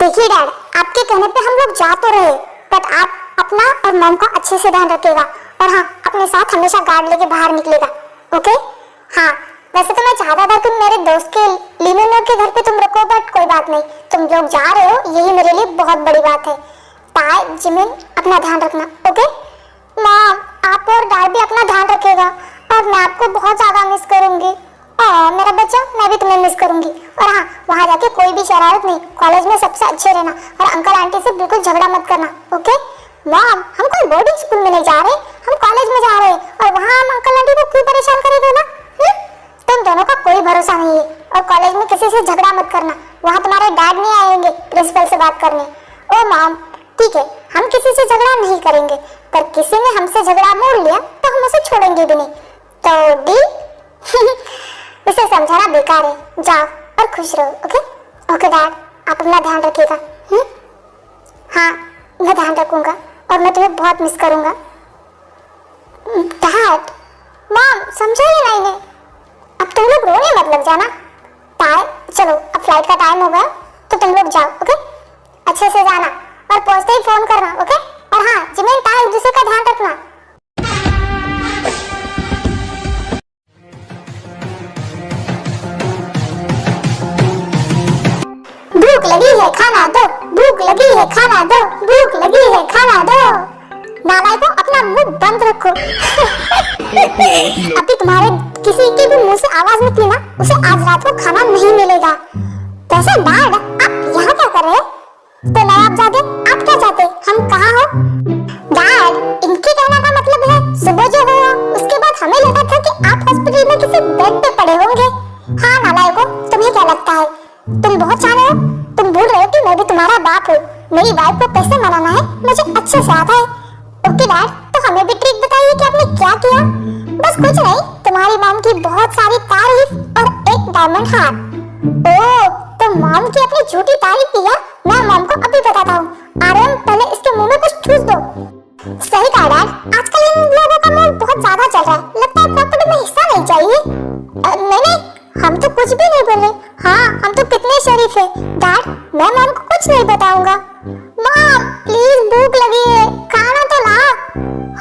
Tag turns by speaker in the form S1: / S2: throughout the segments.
S1: देखिए डैड, आपके कहने पे हम लोग जा तो रहे, बट आप अपना और मॉम का अच्छे से ध्यान रखिएगा। और हाँ, अपने साथ हमेशा गार्ड लेके बाहर निकलेगा, ओके? हाँ, वैसे तो मैं चाहता था कि मेरे दोस्त के लीनो के घर पे तुम रुको, बट कोई बात नहीं, तुम लोग जा रहे हो, यही मेरे लिए बहुत बड़ी बात है। ताई, जिमिन, अपना ध्यान रखना, ओके? मॉम, आप और डैड भी अपना ध्यान रखिएगा, और मैं आपको बहुत ज्यादा मिस करूंगी। मेरा बच्चा, मैं भी तुम्हें मिस करूंगी। और हाँ, वहाँ जाके कोई भी शरारत नहीं, कॉलेज में सबसे अच्छे रहना, और अंकल आंटी से बिल्कुल झगड़ा मत करना, ओके? मॉम, हम कोई बोर्डिंग स्कूल में नहीं जा रहे, हम कॉलेज में जा रहे हैं, और वहाँ हम अंकल आंटी को क्यों परेशान करेंगे ना? तुम दोनों का कोई भरोसा नहीं है, और कॉलेज में किसी से झगड़ा मत करना, वहाँ तुम्हारे डैड नहीं आएंगे प्रिंसिपल से बात करने। ओ मॉम, ठीक है, हम किसी से झगड़ा नहीं करेंगे, पर किसी ने हमसे झगड़ा मोड़ लिया तो हम उसे छोड़ेंगे भी नहीं, तो डील? उसे समझाना बेकार है, जाओ और खुश रहो, ओके? ओके डैड, आप अपना ध्यान रखिएगा। हाँ, मैं ध्यान रखूंगा, और मैं तुम्हें बहुत मिस करूंगा। डैड, मॉम, समझा ही नहीं ने, अब तुम लोग रोने मत लग जाना। ताई, चलो, अब फ्लाइट का टाइम हो गया, तो तुम लोग जाओ, ओके? अच्छे से जाना, और पहुंचते ही फोन करना, ओके? और हाँ, जिमिन, ताई, एक दूसरे का ध्यान रखना। भूख लगी है, खाना दो, भूख लगी है, खाना दो, भूख लगी है, खाना दो। नालायकों, अपना मुंह बंद रखो। अभी तुम्हारे किसी के भी मुंह से आवाज निकली ना, उसे आज रात को खाना नहीं मिलेगा। वैसे डैड, आप यहाँ क्या कर रहे हैं? तो मैं आप जाते, आप क्या चाहते? हम कहाँ हो? डैड, इनके कहने का मतलब है सुबह जो हुआ उसके बाद हमें लगा था कि आप हॉस्पिटल में किसी बेड पे पड़े होंगे। हाँ नालायकों, तुम्हें क्या लगता है? तुम बहुत जाने हो, तुम भूल रहे हो कि मैं भी तुम्हारा बाप हूँ। मेरी वाइफ को कैसे मनाना है मुझे अच्छे से आता है। ओके डैड, तो हमें भी ट्रिक बताइए कि आपने क्या किया। बस कुछ नहीं, तुम्हारी मॉम की बहुत सारी तारीफ और एक डायमंड हार। ओह, तो मॉम की अपनी झूठी तारीफ किया। मैं मॉम को अभी बताता हूँ। आर्यन, पहले इसके मुंह में कुछ ठूस दो। सही कहा डैड, आजकल इन लोगों का मूड बहुत ज्यादा चल रहा है। लगता है प्रॉपर्टी में हिस्सा नहीं चाहिए। नहीं, हम तो कुछ भी नहीं बोले। हाँ, हम तो कितने शरीफ है। डैड, मैं मॉम को कुछ नहीं बताऊंगा। मॉम, प्लीज, भूख लगी है, खाना तो ला।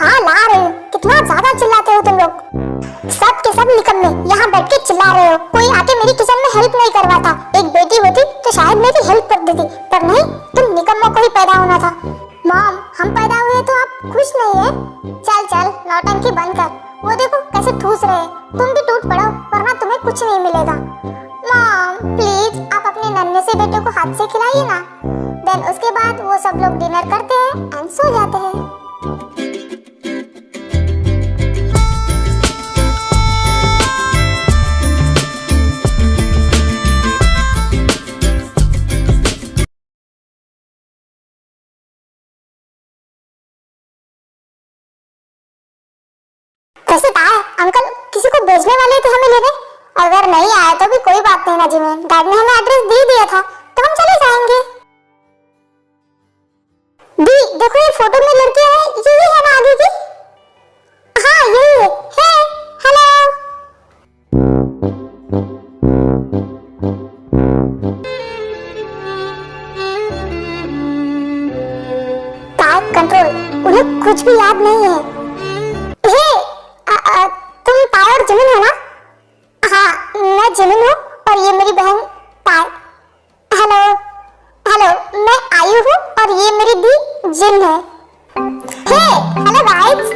S1: हाँ, ला रही हूँ। कितना ज्यादा चिल्लाते हो तुम लोग। सब के सब निकम्मे यहाँ बैठ के चिल्ला रहे हो। कोई आके मेरी किचन में हेल्प नहीं करवाता। एक बेटी होती तो शायद मेरी हेल्प कर देती, पर नहीं, तुम निकम्मों को ही पैदा होना था। मॉम, हम पैदा हुए तो आप खुश नहीं है? चल चल, नौटंकी बंद कर। वो देखो कैसे ठूस रहे हैं। तुम भी टूट पड़ो, वरना तुम्हें कुछ नहीं मिलेगा। मॉम, प्लीज, आप अपने नन्हे से बेटे को हाथ से खिलाइए ना। देन उसके बाद वो सब लोग डिनर करते हैं एंड सो जाते हैं। कैसे ताया, अंकल किसी को भेजने वाले थे हमें लेने? अगर नहीं आया तो भी कोई बात नहीं ना जिमिन, डैड ने हमें एड्रेस दे दिया था, तो हम चले जाएंगे। दी, देखो ये फोटो में लड़की है, यही है ना आगे की? हाँ, यही है। हे, हेलो। ताया, कंट्रोल, उन्हें कुछ भी याद नहीं है। तुम ताया और जिमिन हो ना? हाँ, मैं जिमिन हूँ और ये मेरी बहन ताया। हेलो हेलो, मैं आयु हूँ और ये मेरी दी जिन है। हे, हेलो गाइस,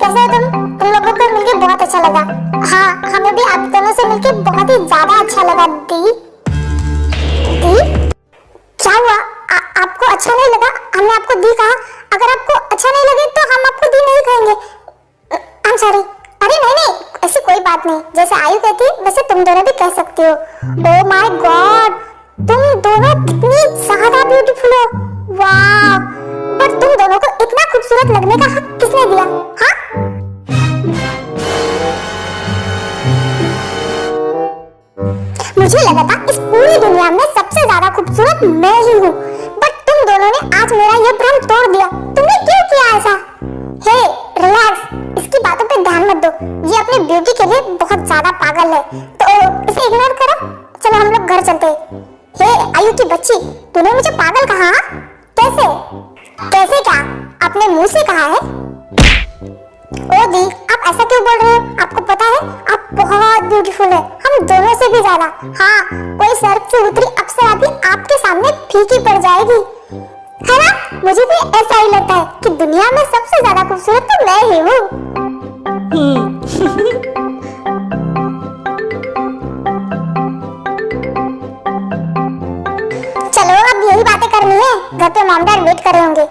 S1: कैसे हो तुम लोगों को मिलके बहुत अच्छा लगा। हाँ, हमें भी आप दोनों से मिलके बहुत ही ज्यादा अच्छा लगा। दी, क्या हुआ? आपको अच्छा नहीं लगा? हमने आपको दी कहा। अगर आपको अच्छा नहीं लगे तो हम आपको दी नहीं कहेंगे। I'm sorry। अरे नहीं, ऐसी कोई बात नहीं। जैसे आयु कहती है वैसे तुम दोनों भी कह सकते हो। ओह माय गॉड, तुम दोनों कितनी ज्यादा ब्यूटीफुल हो। वाह, पर तुम दोनों को इतना खूबसूरत लगने का हक किसने दिया? हाँ, मुझे लगा था इस पूरी दुनिया में सबसे ज्यादा खूबसूरत मैं ही हूँ, बट तुम दोनों ने आज मेरा ये भ्रम तोड़ दिया। तुमने क्यों किया ऐसा? हे, रिलैक्स, इसकी बातों पे ध्यान मत दो। ये अपनी ब्यूटी के लिए बहुत ज्यादा पागल है, तो इसे इग्नोर करो। चलो हम लोग घर चलते हैं। हे आयु की बच्ची, तूने मुझे पागल कहा? कैसे? कैसे क्या? अपने मुंह से कहा है? ओ दी, आप ऐसा क्यों बोल रहे हो? आपको पता है आप बहुत ब्यूटीफुल है, हम दोनों से भी ज्यादा। हाँ, कोई सर्फ से उतरी अप्सरा भी आपके सामने फीकी पड़ जाएगी, है ना? मुझे भी ऐसा ही लगता है कि दुनिया में सबसे ज्यादा खूबसूरत तो मैं ही हूँ। चलो अब यही बातें करनी है, घर पे मॉम डैड वेट कर रहे होंगे।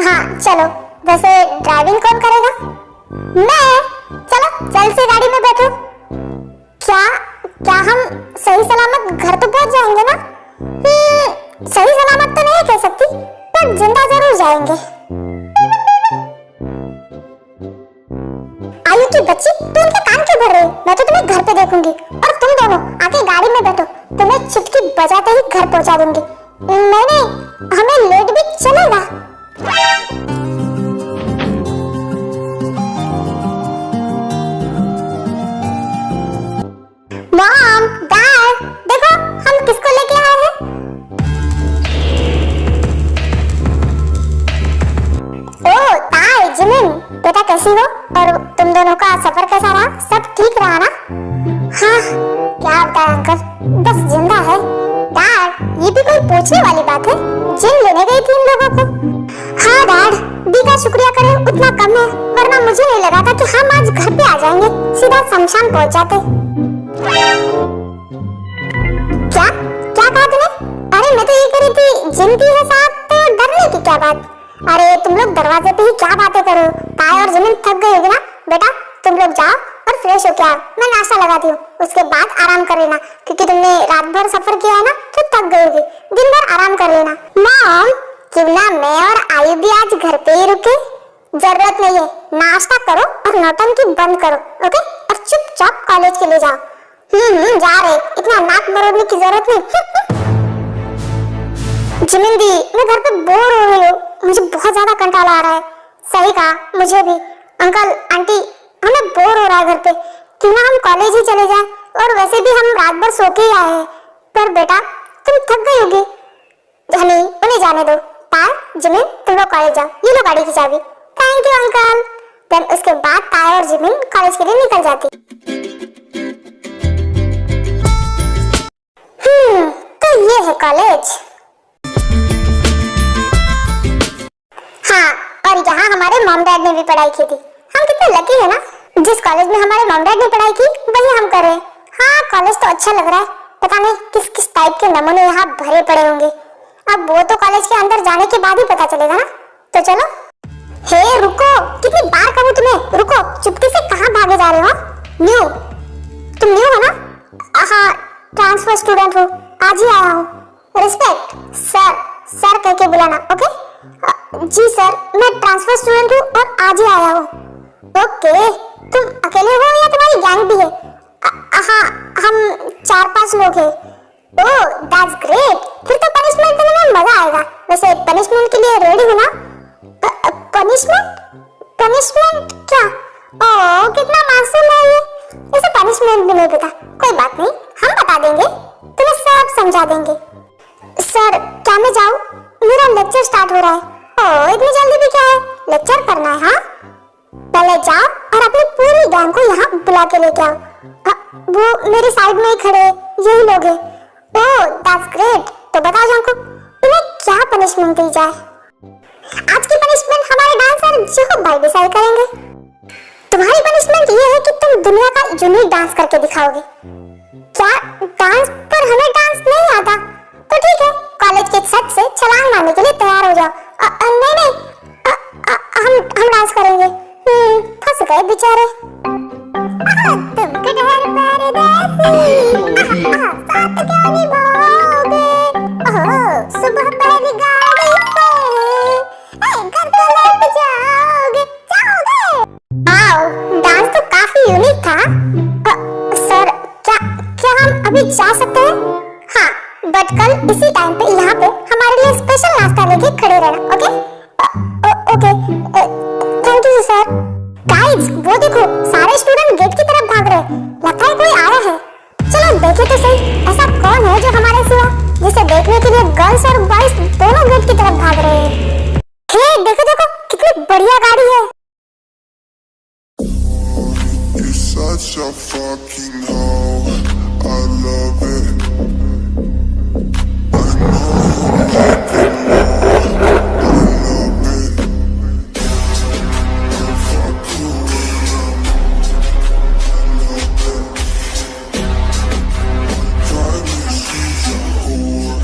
S1: हाँ चलो, वैसे ड्राइविंग कौन करेगा? मैं। चलो जल्द से गाड़ी में बैठो। क्या क्या हम सही सलामत घर तो पहुंच जाएंगे ना? सही सलामत तो नहीं कह सकती, पर जिंदा जरूर जाएंगे। आयु की बच्ची, तुम उनके कान क्यों भर रहे हो? मैं तो तुम्हें घर पे देखूंगी और तुम दोनों आके गाड़ी में बैठो, तुम्हें चुटकी बजाते ही घर पहुंचा दूंगी। नहीं, हमें लेट भी चलेगा। मॉम, डैड, देखो हम किसको लेके आए हैं। ओ ताई, जिमिन, बेटा कैसी हो? और तुम दोनों का सफर कैसा रहा? सब ठीक रहा ना? हाँ, क्या बताएं अंकल, बस जिंदा है। डैड, ये भी कोई पूछने वाली बात है? जिम लेने गई थी इन लोगों को। हाँ डैड, दी का शुक्रिया करें उतना कम है, वरना मुझे नहीं लगा था कि हम आज घर पे आ जाएंगे, सीधा शमशान पहुंच जाते। क्या क्या कहा तूने? अरे मैं तो ये कह रही थी जिम की है साथ, तो डरने की क्या बात? अरे तुम लोग दरवाजे पे ही क्या बातें करो? ताई और जमीन थक गई होगी ना? बेटा तुम लोग जाओ और फ्रेश हो के आओ, मैं नाश्ता लगाती हूँ, उसके बाद आराम कर लेना, क्योंकि तुमने रात भर सफर किया है ना, तो थक गई होगी, दिन भर आराम कर लेना। मॉम, क्यों ना मैं और आयु भी आज घर पे ही रुके? जरूरत नहीं है, नाश्ता करो और नौटंकी बंद करो, ओके? और चुपचाप कॉलेज के लिए जाओ। जा रहे, इतना नाक मरोड़ने की जरूरत नहीं। जिमिन दी, मैं घर पे बोर हो रही हूँ, मुझे बहुत ज्यादा कंटाला आ रहा है। सही कहा, मुझे भी। अंकल आंटी, हमें बोर हो रहा है घर पे, क्यों ना हम कॉलेज ही चले जाएं? और वैसे भी हम रात भर सो के ही आए हैं। पर बेटा तुम थक गई होगी। हनी, उन्हें जाने दो। ताई, जिमिन, तुम लोग कॉलेज जाओ, ये लो गाड़ी की चाबी। Thank you uncle. देन उसके बाद ताई और जिमिन कॉलेज के लिए निकल जाती। तो ये है कॉलेज। हाँ, और यहाँ हमारे मॉम डैड ने भी पढ़ाई की थी। हम कितने लकी है ना, जिस कॉलेज में हमारे मॉम डैड ने पढ़ाई की वही हम कर रहे हैं। हाँ, कॉलेज तो अच्छा लग रहा है, पता नहीं किस किस टाइप के नमूने यहाँ भरे पड़े होंगे। अब वो तो कॉलेज के अंदर जाने के बाद ही पता चलेगा ना। तो चलो। हे रुको, कितनी बार कहूँ तुम्हें, रुको, चुपके से कहाँ भागे जा रहे हो? न्यू, तुम न्यू हो ना? हाँ, ट्रांसफर स्टूडेंट हूँ, आज ही आया हूँ। रिस्पेक्ट, सर, सर कह के बुलाना, ओके? जी सर, मैं ट्रांसफर स्टूडेंट हूँ और आज ही आया हूँ। ओके, तुम अकेले हो या तुम्हारी गैंग भी है? हाँ, हम 4-5 लोग हैं। ओह, दैट्स ग्रेट, फिर तो पनिशमेंट देने में मजा आएगा। वैसे पनिशमेंट के लिए रेडी हो ना? पनिशमेंट? पनिशमेंट क्या? ओह, कितना मासूम है ये, इसे पनिशमेंट भी नहीं पता। कोई बात नहीं, हम बता देंगे, तुम्हें सब समझा देंगे। सर, क्या मैं जाऊँ? मेरा लेक्चर स्टार्ट हो रहा है। ओह, इतनी जल्दी भी क्या है, लेक्चर करना है? हाँ, पहले जाओ और अपनी पूरी गैंग को यहाँ बुला के लेके आओ। वो मेरे साइड में ही खड़े, यही लोग हैं। ओह, दैट्स ग्रेट। तो बताओ जानको, तुम्हें क्या पनिशमेंट दी जाए? आज की पनिशमेंट हमारे डांसर जोहब भाई डिसाइड करेंगे। तुम्हारी पनिशमेंट ये है कि तुम दुनिया का यूनिक डांस करके दिखाओगे। क्या डांस? पर हमें डांस नहीं आता। तो ठीक है, कॉलेज के छत से छलांग मारने के लिए तैयार हो जाओ। नहीं, हम डांस करेंगे। फंस गए बेचारे। तुमको डर परदेसी, साथ क्यों निभाओगे? सुबह पहली गाड़ी से घर को लौट जाओगे। डांस तो काफी यूनिक था। सर, क्या हम अभी जा सकते हैं? हाँ, बट कल इसी टाइम पे यहाँ पे हमारे लिए स्पेशल नाश्ता लेके खड़े रहना, okay? Okay, thank you sir. Guys, वो देखो, सारे स्टूडेंट गेट की तरफ भाग रहे हैं, लगता है कोई आया है। चलो देखे तो सही, ऐसा कौन है जो हमारे सिवा जिसे गर्ल्स और बॉयज दोनों गेट की तरफ भाग रहे हैं। हे देखो देखो कितनी बढ़िया गाड़ी है।
S2: Such a fucking hoe, I love it. I know you like it more, I love it. If I could, I love it. Finally she's a whore.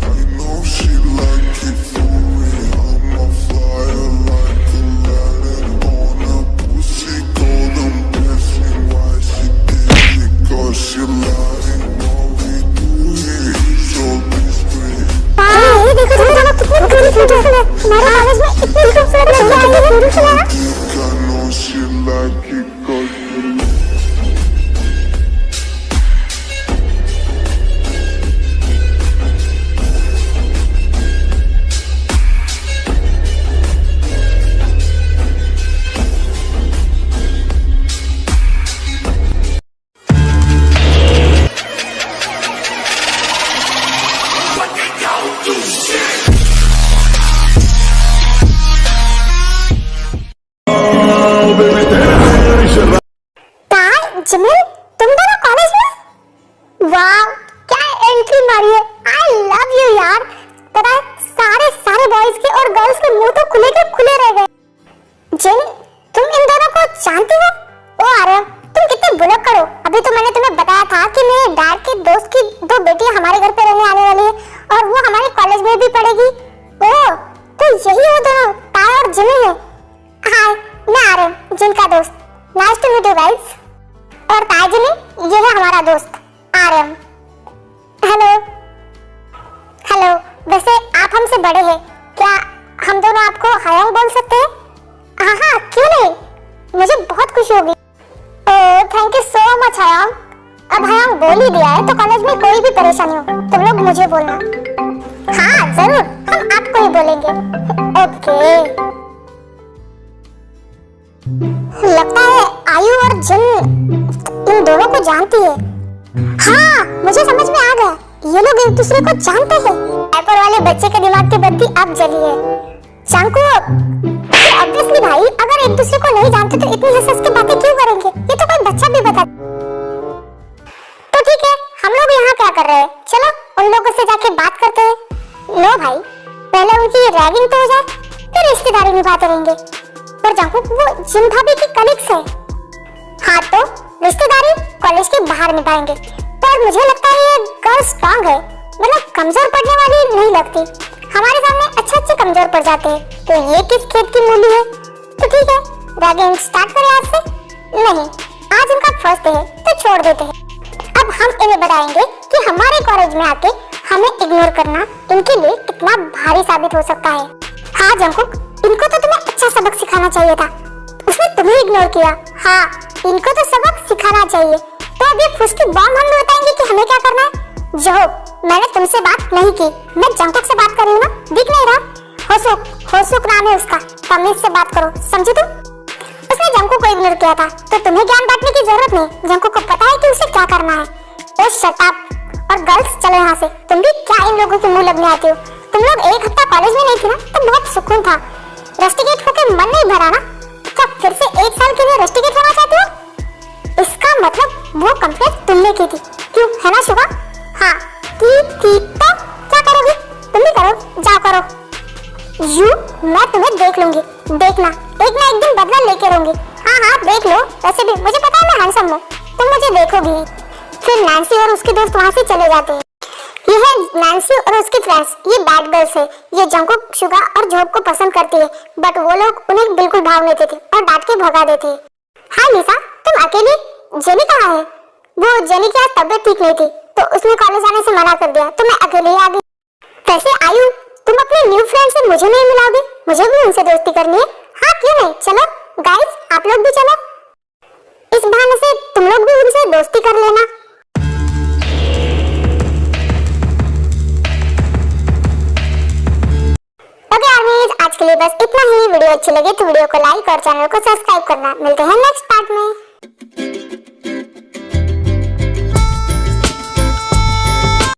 S2: I know she like it for me. I'm a flyer like a light on a pussy cold. I'm guessing why she did it, 'cause she lying while we do it so discreet.
S1: ये देखो देखो कितनी beautiful है। हमारे college में इतनी खूबसूरत लड़कियां आई है, ब्यूटीफुल है ना।
S2: I know she like it 'cause she
S1: Jimin तुम दोनों कॉलेज में? वाह क्या एंट्री मारी है। आई लव यू यार। पता है सारे बॉयज के और गर्ल्स के मुंह तो खुले के खुले रह गए। जिन तुम इन दोनों को जानती हो? ओ आर्यन तुम कितने बुलक करो। अभी तो मैंने तुम्हें बताया था कि मेरे डैड के दोस्त की 2 बेटियां हमारे घर पे रहने आने वाली है और वो हमारे कॉलेज में भी पढ़ेगी। ओ तो यही वो दोनों ताया और जिमिन है। हाय मैं आर्यन जिन का दोस्त। Nice to meet you guys. और ताजिनी ये है हमारा दोस्त आर्यन। Hello hello. वैसे आप हमसे बड़े हैं, क्या हम दोनों आपको हयांग बोल सकते हैं? हाँ हाँ क्यों नहीं, मुझे बहुत खुशी होगी। Oh thank you so much हयांग। अब हयांग बोल ही दिया है तो कॉलेज में कोई भी परेशानी हो तुम लोग मुझे बोलना। हाँ जरूर हम आपको ही बोलेंगे। ओके लगता है आयु और जिन इन दोनों को जानती है। हाँ मुझे समझ में आ गया, ये लोग एक दूसरे को जानते हैं। एपर वाले बच्चे के दिमाग की बत्ती अब जली है। चांकुक ऑब्वियसली भाई, अगर एक दूसरे को नहीं जानते तो इतनी हंस-हंस के बातें क्यों करेंगे? ये तो कोई बच्चा भी बता। तो ठीक है हम लोग यहाँ क्या कर रहे हैं? चलो उन लोगों से जाके बात करते हैं। नो भाई पहले उनकी रैगिंग तो हो जाए फिर रिश्तेदारी निभाते रहेंगे। पर चांकुक वो जिन भाभी की कलीग्स है। हाँ तो रिश्तेदारी कॉलेज के बाहर निभाएंगे। पर मुझे लगता है ये गर्ल स्ट्रांग है, मतलब कमजोर पड़ने वाली नहीं लगती। हमारे सामने अच्छे कमजोर पड़ जाते हैं। तो ये किस खेत की मूली है? तो ठीक है रैगिंग स्टार्ट करें आज से? नहीं आज इनका फर्स्ट डे है तो छोड़ देते हैं। अब हम इन्हें बताएंगे कि हमारे कॉलेज में आके हमें इग्नोर करना इनके लिए कितना भारी साबित हो सकता है। हाँ जंकुक इनको तो तुम्हें अच्छा सबक सिखाना चाहिए था, उसने तुम्हें इग्नोर किया। हाँ इनको तो सबक सिखाना चाहिए। तो अब ये फुसकी बॉम्ब हम बताएंगे कि हमें क्या करना है। जो मैंने तुमसे बात नहीं की, मैं जंकुक से बात कर रही हूँ ना, दिख नहीं रहा? होसुक नाम है उसका, तमीज से बात करो समझी तुम? उसने जंकुक को इग्नोर किया था तो तुम्हें ज्ञान बांटने की जरूरत नहीं। जंकुक को पता है कि उसे क्या करना है। ओ शट अप। और गर्ल्स चलो यहाँ से। तुम भी क्या इन लोगों के मुंह लगने आती हो? तुम लोग एक हफ्ता कॉलेज में नहीं थी ना तो बहुत सुकून था। रस्टिकेट होके मन नहीं भरा ना, क्या फिर से 1 साल के लिए रस्टिकेट होना चाहते हो? इसका मतलब वो कंप्लेंट तुमने की थी, क्यों है ना शुभा? हाँ ठीक तो क्या करोगी? तुम भी करो, जाओ करो। मैं तुम्हें देख लूंगी, देखना एक ना एक दिन बदला लेके रहूंगी। हाँ देख लो, वैसे भी मुझे पता है मैं हैंडसम हूँ, तुम मुझे देखोगी। फिर नैन्सी और उसके दोस्त वहाँ से चले जाते हैं। ये है नैन्सी और उसकी फ्रेंड्स, ये बैड गर्ल्स है। ये जंकुक शुगा और जोब को पसंद करती है बट वो लोग उन्हें बिल्कुल भाव नहीं देते और डांट के भगा देते हैं। हाय लिसा तुम अकेली? जेनी कहाँ है? वो जेनी की आज तबीयत ठीक नहीं थी तो उसने कॉलेज आने से मना कर दिया तो मैं अकेले ही आ गई। वैसे आयु तुम अपने न्यू फ्रेंड से मुझे नहीं मिलाओगे? मुझे भी उनसे दोस्ती करनी है। हाँ क्यों नहीं, चलो गाइस आप लोग भी चलो, इस बहाने से तुम लोग भी उनसे दोस्ती कर लेना। ओके आर्मीज आज के लिए बस इतना ही। वीडियो अच्छी लगे तो वीडियो को लाइक और चैनल को सब्सक्राइब करना। मिलते हैं नेक्स्ट पार्ट में।